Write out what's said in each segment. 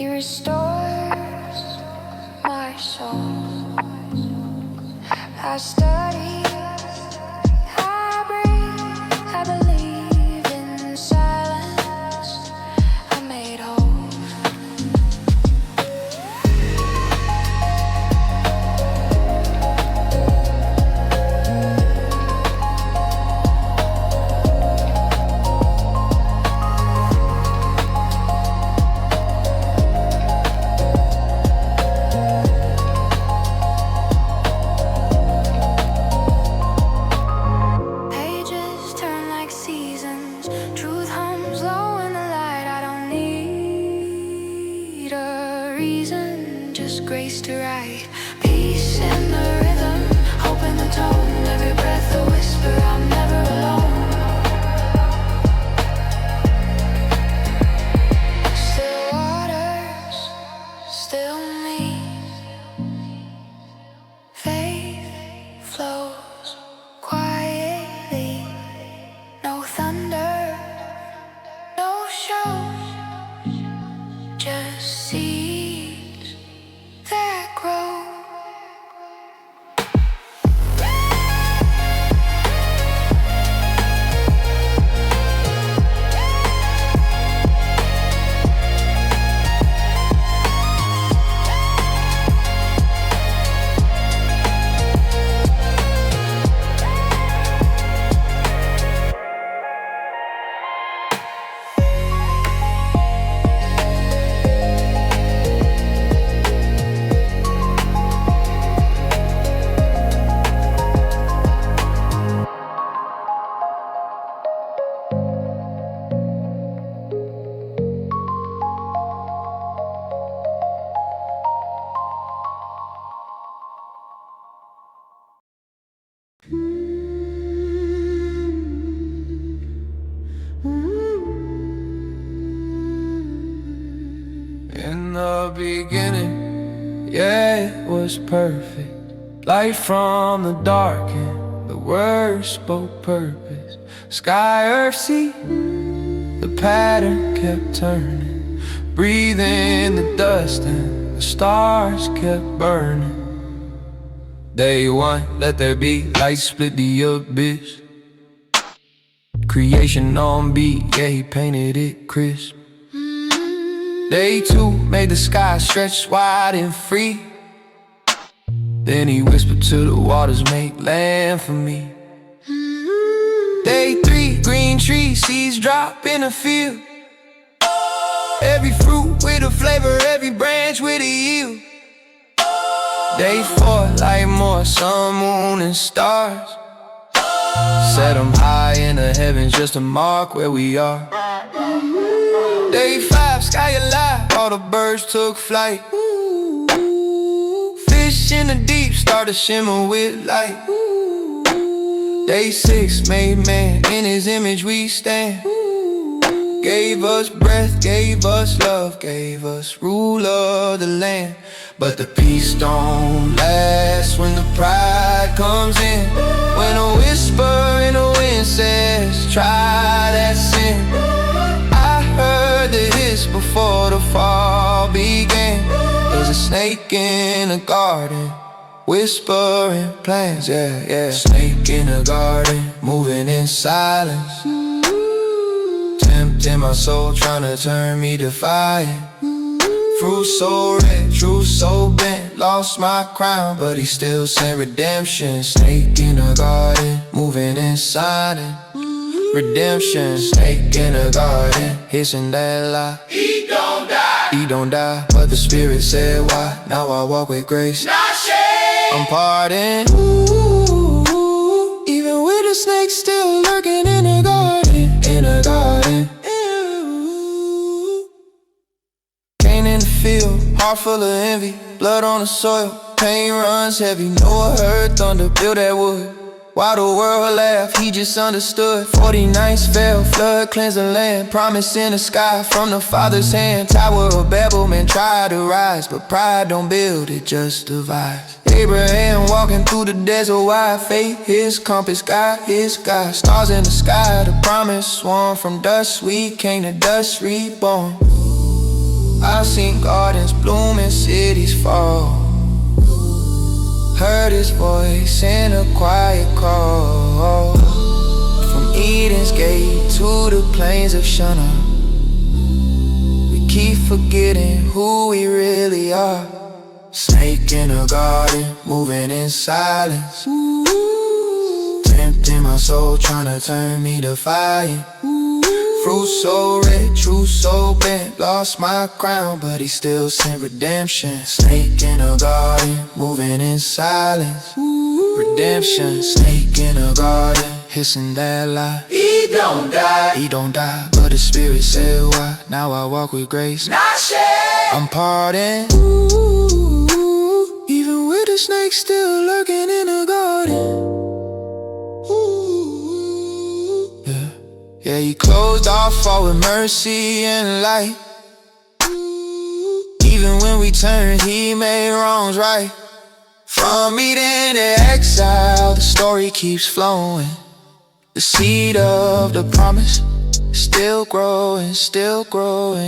He restores my soul. I study, I breathe, I believe in silence. I'm made whole. Just grace to write, peace in the rhythm, hope in the tone, every breath a whisper, I'm never alone. Still waters, still me, faith flows quietly, no thunder, no show, just seeds that grow. In the beginning, yeah, it was perfect. Light from the dark and the word spoke purpose. Sky, earth, sea, the pattern kept turning. Breathing the dust and the stars kept burning. Day one, let there be, light split the abyss. Creation on beat, yeah, he painted it crisp. Day two, made the sky stretch wide and free. Then he whispered to the waters, make land for me. Day three, green trees, seeds drop in the field. Every fruit with a flavor, every branch with a yield. Day four, light more, sun, moon, and stars. Set them high in the heavens just to mark where we are. Day five, sky alive, all the birds took flight. Fish in the deep start to shimmer with light. Day six, made man, in his image we stand. Gave us breath, gave us love, gave us rule of the land. But the peace don't last when the pride comes in. When a whisper in the wind says, try that sin. I heard the hiss before the fall began. There's a snake in the garden, whispering plans, yeah, yeah. Snake in the garden, moving in silence. Tempting my soul, trying to turn me defiant. Fruit so red, truth so bent. Lost my crown, but he still sent redemption. Snake in the garden, moving in silence. Redemption, snake in the garden, hissing that lie. He don't die, he don't die, but the spirit said why. Now I walk with grace, not shame. I'm pardoned. Ooh, even with the snake still lurking in the garden, in the garden. Cane in the field, heart full of envy, blood on the soil, pain runs heavy. Noah heard thunder, build that wood. While the world laughed, he just understood. 40 nights fell, flood cleansed the land. Promise in the sky from the Father's hand. Tower of Babel, man tried to rise, but pride don't build, it just divides. Abraham walking through the desert wide. Faith, his compass, God, his God. Stars in the sky, the promise sworn. From dust we came to dust reborn. I I've seen gardens bloom and cities fall. Heard his voice in a quiet call. From Eden's gate to the plains of Shinar, we keep forgetting who we really are. Snake in a garden, moving in silence, tempting my soul, trying to turn me to fire. Fruit so red, truth so bent, lost my crown, but he still sent redemption. Snake in a garden, moving in silence, redemption. Snake in a garden, hissing that lie. He don't die, but the spirit said why. Now I walk with grace, not shame. I'm pardoned, even with the snake still lurking in the garden. Yeah, he closed off all with mercy and light. Even when we turned, he made wrongs right. From Eden to exile, the story keeps flowing. The seed of the promise, still growing, still growing.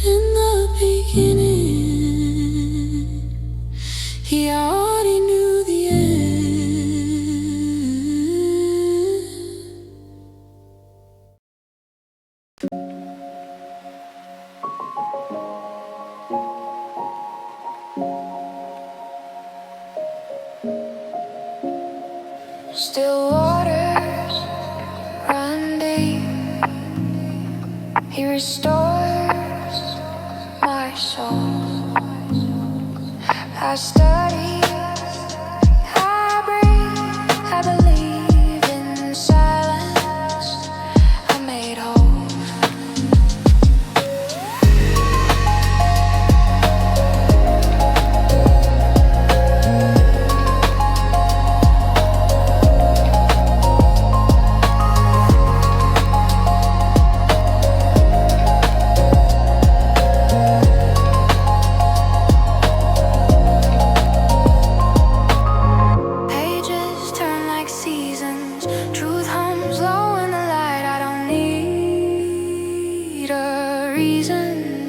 In the beginning, he already knew the end. Still waters run deep. He restores my soul. I study, I breathe, I believe in silence. I'm made whole.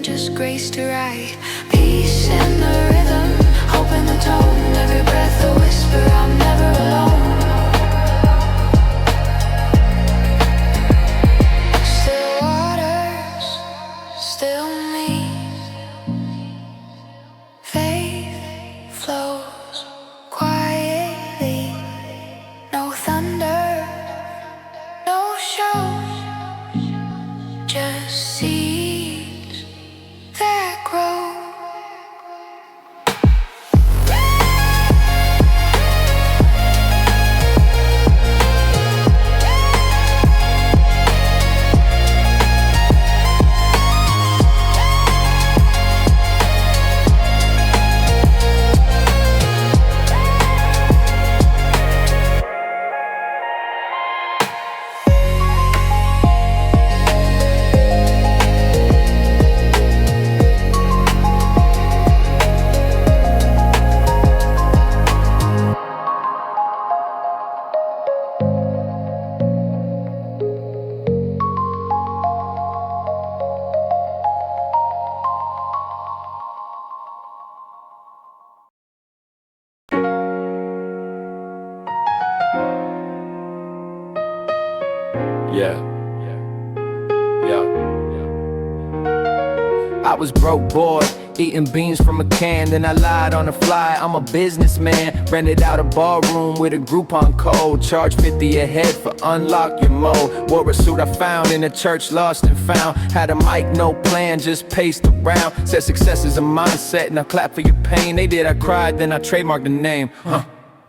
Just grace to write, peace in the rhythm, hope in the tone, every breath a whisper, I'm never alone. Still waters, still me, faith flows quietly, no thunder, no show, just seeds that grow. I was broke, bored, eating beans from a can. Then I lied on the fly, I'm a businessman. Rented out a ballroom with a Groupon code. Charged 50 a head for unlock your mode. Wore a suit I found in a church, lost and found. Had a mic, no plan, just paced around. Said success is a mindset, now clap for your pain. They did, I cried, then I trademarked the name.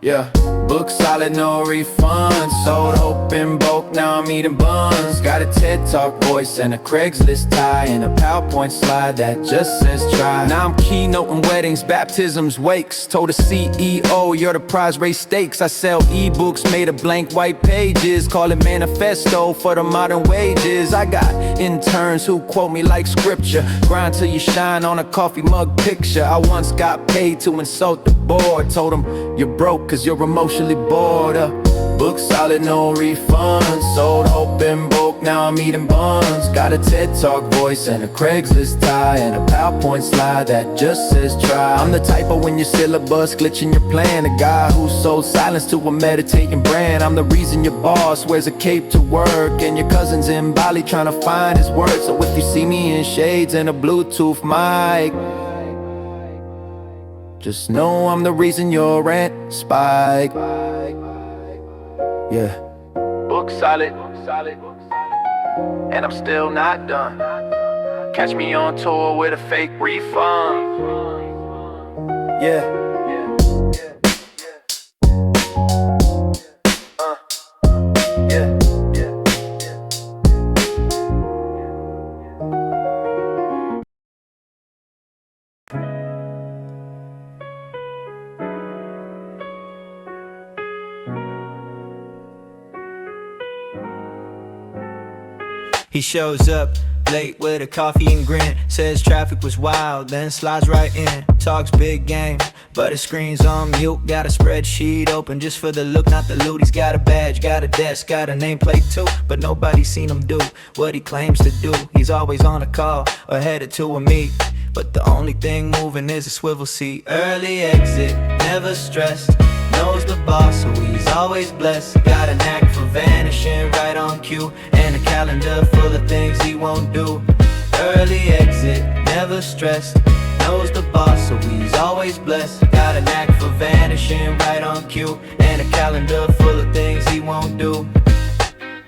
Yeah. Book solid, no refund. Sold hope and bulk, now I'm eating buns. Got a TED Talk voice and a Craigslist tie, and a PowerPoint slide that just says try. Now I'm keynoting weddings, baptisms, wakes. Told the CEO, you're the prize race stakes. I sell ebooks made of blank white pages. Call it manifesto for the modern wages. I got interns who quote me like scripture. Grind till you shine on a coffee mug picture. I once got paid to insult the book. board. Told him, you're broke cause you're emotionally bored. Book solid, no refunds. Sold hope and broke, now I'm eating buns. Got a TED Talk voice and a Craigslist tie, and a PowerPoint slide that just says try. I'm the type of when your syllabus glitching your plan. The guy who sold silence to a meditating brand. I'm the reason your boss wears a cape to work, and your cousin's in Bali trying to find his words. So if you see me in shades and a Bluetooth mic, just know I'm the reason your rent spike. Yeah. Book solid, and I'm still not done. Catch me on tour with a fake refund. Yeah. Yeah. He shows up late with a coffee and grin. Says traffic was wild, then slides right in. Talks big game, but his screen's on mute. Got a spreadsheet open just for the look, not the loot. He's got a badge, got a desk, got a nameplate too, but nobody's seen him do what he claims to do. He's always on a call or headed to a meet, but the only thing moving is a swivel seat. Early exit, never stressed, knows the boss, so he's always blessed. Got a knack for vanishing right on cue, and a calendar full of things he won't do. Early exit, never stressed, knows the boss, so he's always blessed. Got a knack for vanishing right on cue, and a calendar full of things he won't do.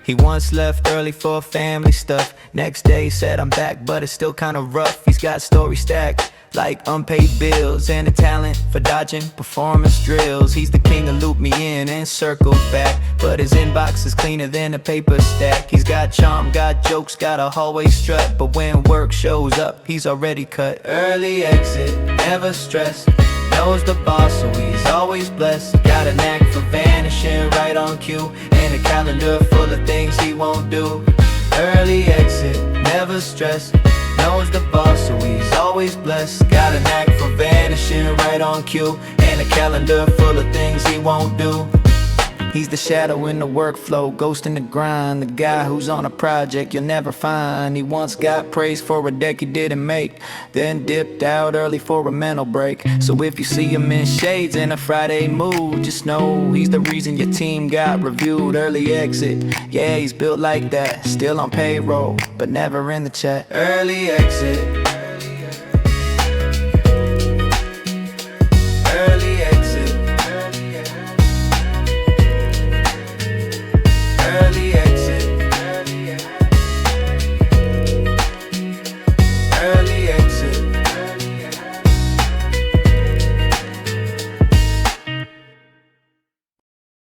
He once left early for family stuff. Next day said I'm back, but it's still kinda rough. He's got stories stacked like unpaid bills, and a talent for dodging performance drills. He's the king of loop me in and circle back, but his inbox is cleaner than a paper stack. He's got charm, got jokes, got a hallway strut, but when work shows up, he's already cut. Early exit, never stressed, knows the boss, so he's always blessed. Got a knack for vanishing right on cue, and a calendar full of things he won't do. Early exit, never stressed, knows the boss, so he's always blessed. Got a knack for vanishing right on cue, and a calendar full of things he won't do. He's the shadow in the workflow, ghost in the grind, the guy who's on a project you'll never find. He once got praised for a deck he didn't make, then dipped out early for a mental break. So if you see him in shades in a Friday mood, just know he's the reason your team got reviewed. Early exit, yeah, he's built like that, still on payroll, but never in the chat. Early exit,